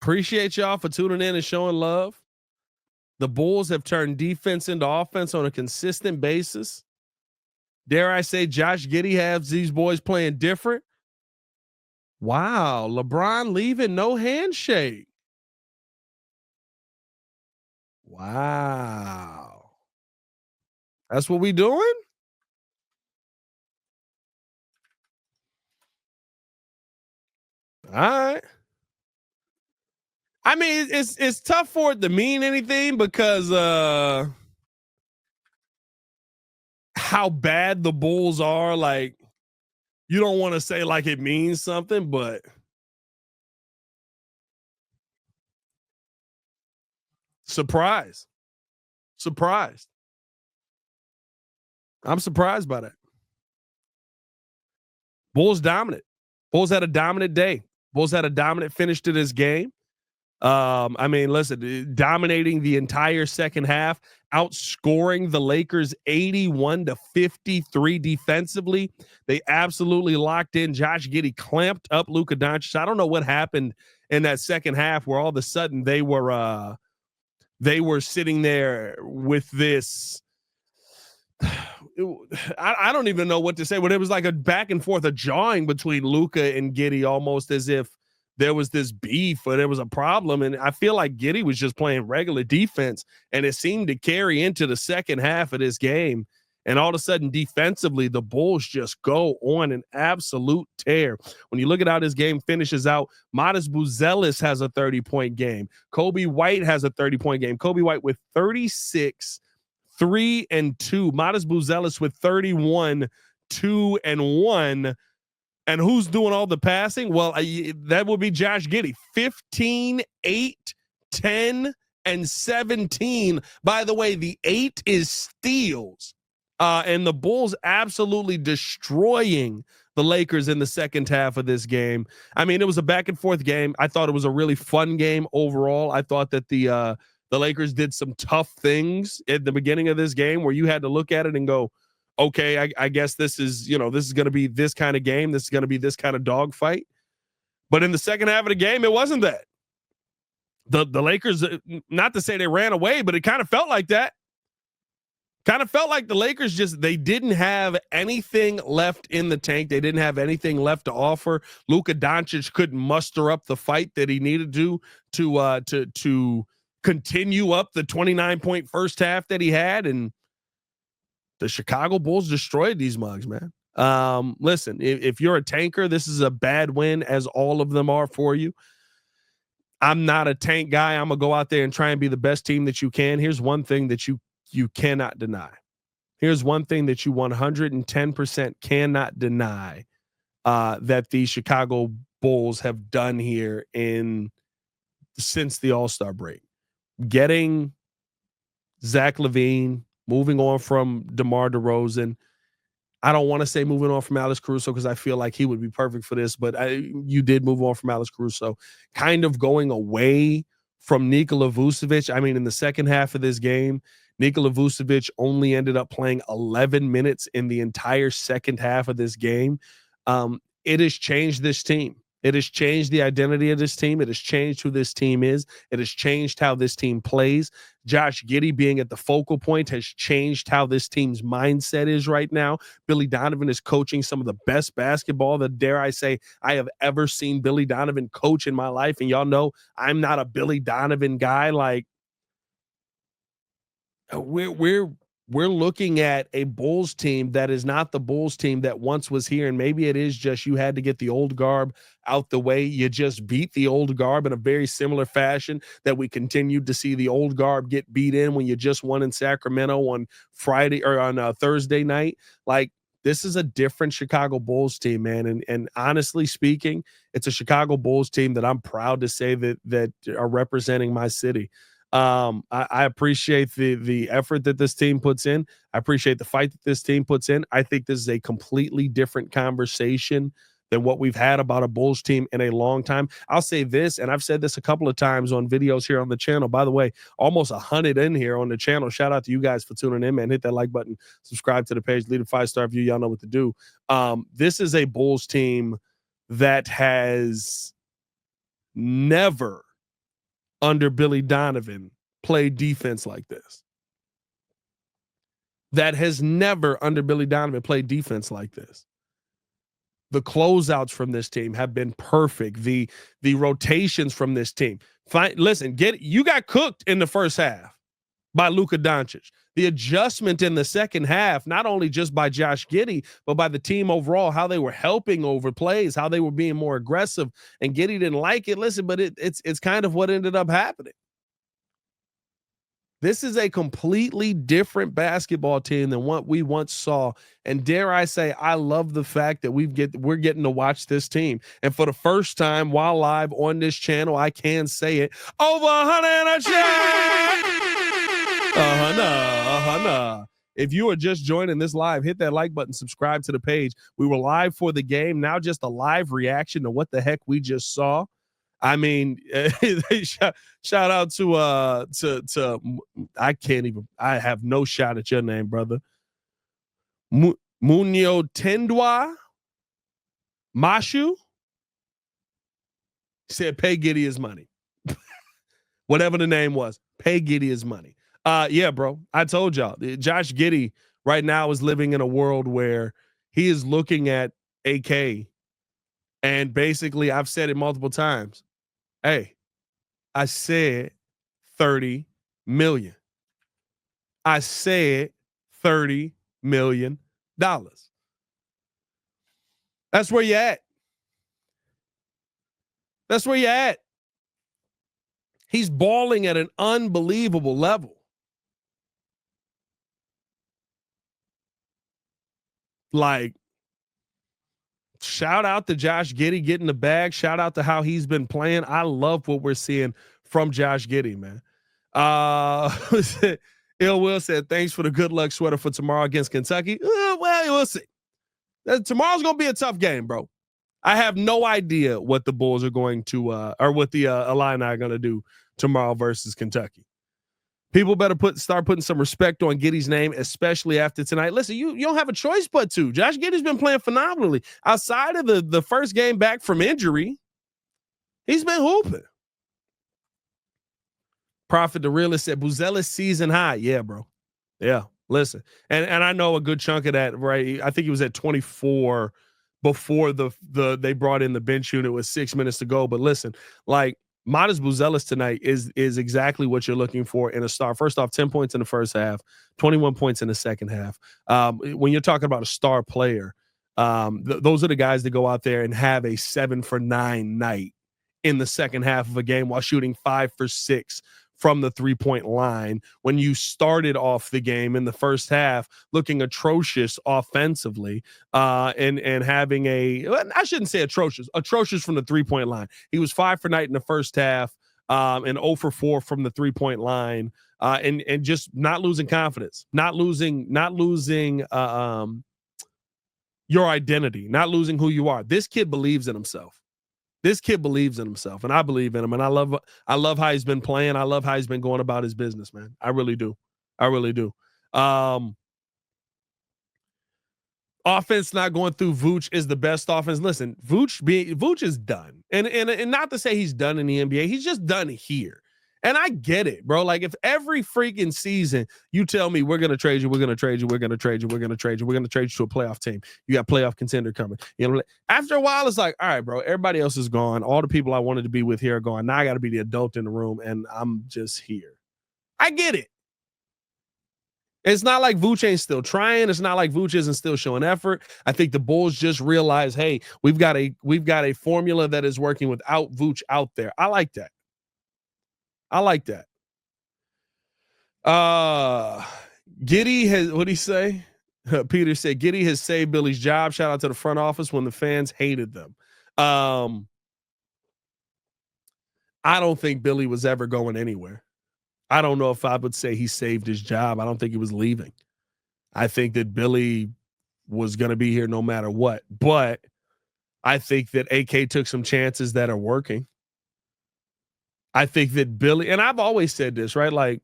Appreciate y'all for tuning in and showing love. The Bulls have turned defense into offense on a consistent basis. Dare I say Josh Giddey has these boys playing different? Wow, LeBron leaving, no handshake. Wow. That's what we doing? All right. I mean, it's tough for it to mean anything because how bad the Bulls are. Like, you don't want to say like it means something, but surprised. I'm surprised by that. Bulls dominant. Bulls had a dominant day. Bulls had a dominant finish to this game. I mean, listen, dominating the entire second half, outscoring the Lakers 81-53 defensively. They absolutely locked in. Josh Giddey clamped up Luka Doncic. I don't know what happened in that second half where all of a sudden they were sitting there with this. I don't even know what to say, but it was like a back and forth, a jawing between Luka and Giddey, almost as if there was this beef or there was a problem. And I feel like Giddey was just playing regular defense, and it seemed to carry into the second half of this game. And all of a sudden, defensively, the Bulls just go on an absolute tear. When you look at how this game finishes out, Modest Buzelis has a 30-point game. Kobe White has a 30-point game. Kobe White with 36, 3 and 2. Modest Buzelis with 31, 2 and 1. And who's doing all the passing? Well, that would be Josh Giddey. 15, 8, 10, and 17. By the way, the 8 is steals. And the Bulls absolutely destroying the Lakers in the second half of this game. I mean, it was a back and forth game. I thought it was a really fun game overall. I thought that the Lakers did some tough things at the beginning of this game where you had to look at it and go, okay, I guess this is going to be this kind of game. This is going to be this kind of dogfight. But in the second half of the game, it wasn't that. The Lakers, not to say they ran away, but it kind of felt like that. Kind of felt like the Lakers they didn't have anything left in the tank. They didn't have anything left to offer. Luka Doncic couldn't muster up the fight that he needed to continue up the 29-point first half that he had, and the Chicago Bulls destroyed these mugs, man. Listen, if you're a tanker, this is a bad win, as all of them are for you. I'm not a tank guy. I'm going to go out there and try and be the best team that you can. Here's one thing that you cannot deny. Here's one thing that you 110% cannot deny that the Chicago Bulls have done here since the All-Star break. Getting Zach LaVine, moving on from DeMar DeRozan. I don't want to say moving on from Alex Caruso because I feel like he would be perfect for this, but you did move on from Alex Caruso. Kind of going away from Nikola Vucevic. I mean, in the second half of this game, Nikola Vucevic only ended up playing 11 minutes in the entire second half of this game. It has changed this team. It has changed the identity of this team. It has changed who this team is. It has changed how this team plays. Josh Giddey being at the focal point has changed how this team's mindset is right now. Billy Donovan is coaching some of the best basketball that, dare I say, I have ever seen Billy Donovan coach in my life. And y'all know I'm not a Billy Donovan guy. Like, we're looking at a Bulls team that is not the Bulls team that once was here. And maybe it is just you had to get the old garb out the way. You just beat the old garb in a very similar fashion that we continued to see the old garb get beat in when you just won in Sacramento on Friday or on Thursday night. Like, this is a different Chicago Bulls team, man. And honestly speaking, it's a Chicago Bulls team that I'm proud to say that are representing my city. I appreciate the effort that this team puts in. I appreciate the fight that this team puts in. I think this is a completely different conversation than what we've had about a Bulls team in a long time. I'll say this, and I've said this a couple of times on videos here on the channel. By the way, almost 100 in here on the channel. Shout out to you guys for tuning in, man. Hit that like button, subscribe to the page, leave a 5-star review. Y'all know what to do. This is a Bulls team that has never under Billy Donovan played defense like this. That has never under Billy Donovan played defense like this. The closeouts from this team have been perfect. The rotations from this team. Listen, you got cooked in the first half by Luka Doncic. The adjustment in the second half, not only just by Josh Giddey, but by the team overall, how they were helping over plays, how they were being more aggressive, and Giddey didn't like it. Listen, but it's kind of what ended up happening. This is a completely different basketball team than what we once saw. And dare I say, I love the fact that we're getting to watch this team. And for the first time while live on this channel, I can say it. Over 100 and a check. If you are just joining this live, hit that like button, subscribe to the page. We were live for the game. Now just a live reaction to what the heck we just saw. I mean, shout out to I can't even. I have no shot at your name, brother. Munio Tendwa Mashu said, "Pay Giddey his money." Whatever the name was, pay Giddey his money. Yeah, bro. I told y'all, Josh Giddey right now is living in a world where he is looking at AK, and basically, I've said it multiple times. Hey, I said 30 million. I said $30 million. That's where you at. That's where you at. He's balling at an unbelievable level. Like, shout out to Josh Giddey getting the bag. Shout out to how he's been playing. I love what we're seeing from Josh Giddey, man. Ill Will said, thanks for the good luck sweater for tomorrow against Kentucky. Well, we'll see. Tomorrow's going to be a tough game, bro. I have no idea what the Bulls are going to, or what the Illini are going to do tomorrow versus Kentucky. People better start putting some respect on Giddey's name, especially after tonight. Listen, you don't have a choice but to. Josh Giddey's been playing phenomenally. Outside of the first game back from injury, he's been hooping. Prophet the Realist said, Buzelis season high. Yeah, bro. Yeah, listen. And I know a good chunk of that, right? I think he was at 24 before they brought in the bench unit with 6 minutes to go. But listen, like, Modest Buzelis tonight is exactly what you're looking for in a star. First off, 10 points in the first half, 21 points in the second half. When you're talking about a star player, those are the guys that go out there and have a 7 for 9 night in the second half of a game while shooting 5 for 6 from the 3-point line, when you started off the game in the first half looking atrocious offensively, and having I shouldn't say atrocious from the 3-point line. He was 5 for 9 in the first half, and 0 for 4 from the 3-point line, and just not losing confidence, not losing your identity, not losing who you are. This kid believes in himself. And I believe in him. And I love how he's been playing. I love how he's been going about his business, man. I really do. Offense not going through Vooch is the best offense. Listen, Vooch is done. And not to say he's done in the NBA. He's just done here. And I get it, bro. Like, if every freaking season you tell me we're going to trade you, we're going to trade you, we're going to trade you, we're going to trade you, we're going to trade you to a playoff team. You got playoff contender coming. You know, after a while, it's like, all right, bro, everybody else is gone. All the people I wanted to be with here are gone. Now I got to be the adult in the room, and I'm just here. I get it. It's not like Vooch ain't still trying. It's not like Vooch isn't still showing effort. I think the Bulls just realized, hey, we've got a formula that is working without Vooch out there. I like that. Giddey has, what'd he say? Peter said, Giddey has saved Billy's job. Shout out to the front office when the fans hated them. I don't think Billy was ever going anywhere. I don't know if I would say he saved his job. I don't think he was leaving. I think that Billy was going to be here no matter what. But I think that AK took some chances that are working. I think that Billy, and I've always said this, right? Like,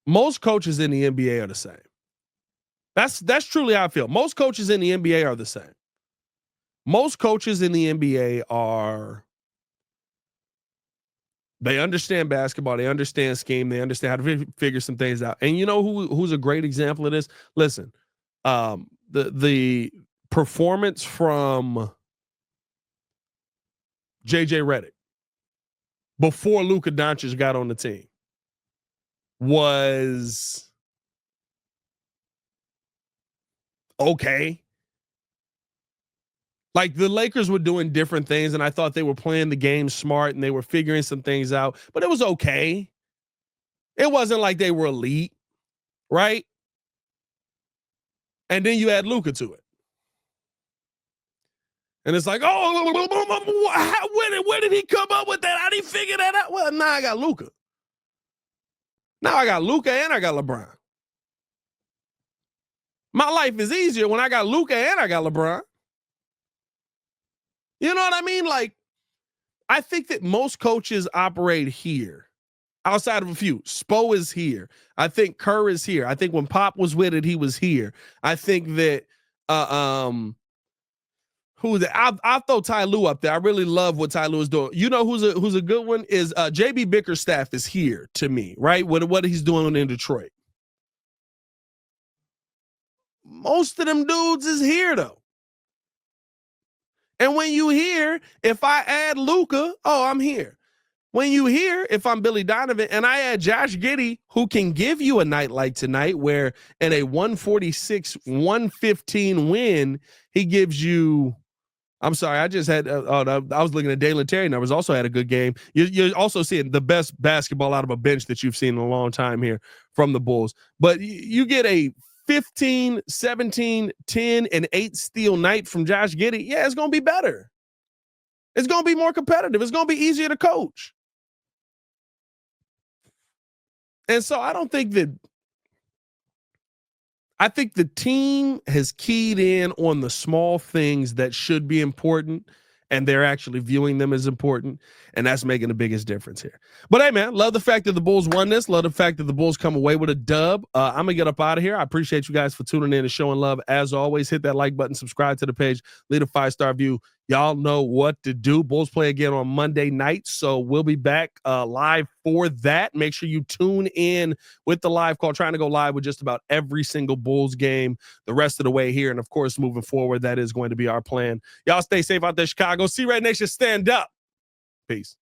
most coaches in the NBA are the same. That's truly how I feel. Most coaches in the NBA are the same. most coaches in the NBA they understand basketball, they understand scheme, they understand how to figure some things out. And you know who's a great example of this? Listen, the performance from JJ Redick before Luka Doncic got on the team was okay. Like the Lakers were doing different things, and I thought they were playing the game smart and they were figuring some things out, but it was okay. It wasn't like they were elite, right? And then you add Luka to it. And it's like, oh, where did he come up with that? How did he figure that out? Well, now I got Luka. Now I got Luka and I got LeBron. My life is easier when I got Luka and I got LeBron. You know what I mean? Like, I think that most coaches operate here, outside of a few. Spo is here. I think Kerr is here. I think when Pop was with it, he was here. I think that I'll throw Ty Lue up there. I really love what Ty Lue is doing. You know who's a good one is JB Bickerstaff is here to me, right? What he's doing in Detroit. Most of them dudes is here though. And when you hear, if I add Luka, oh, I'm here. When you hear, if I'm Billy Donovan and I add Josh Giddey, who can give you a night like tonight where in a 146-115 win, he gives you, I'm sorry, I just had, I was looking at Dalen Terry numbers, also had a good game. You're also seeing the best basketball out of a bench that you've seen in a long time here from the Bulls. But you get a 15, 17, 10, and 8 steal night from Josh Giddey. Yeah, it's going to be better. It's going to be more competitive. It's going to be easier to coach. And so I think the team has keyed in on the small things that should be important, and they're actually viewing them as important, and that's making the biggest difference here. But hey, man, love the fact that the Bulls won this. Love the fact that the Bulls come away with a dub. I'm going to get up out of here. I appreciate you guys for tuning in and showing love. As always, hit that like button, subscribe to the page, leave a 5-star review. Y'all know what to do. Bulls play again on Monday night, so we'll be back live for that. Make sure you tune in with the live call. Trying to go live with just about every single Bulls game the rest of the way here. And, of course, moving forward, that is going to be our plan. Y'all stay safe out there, Chicago. See Red Nation, stand up. Peace.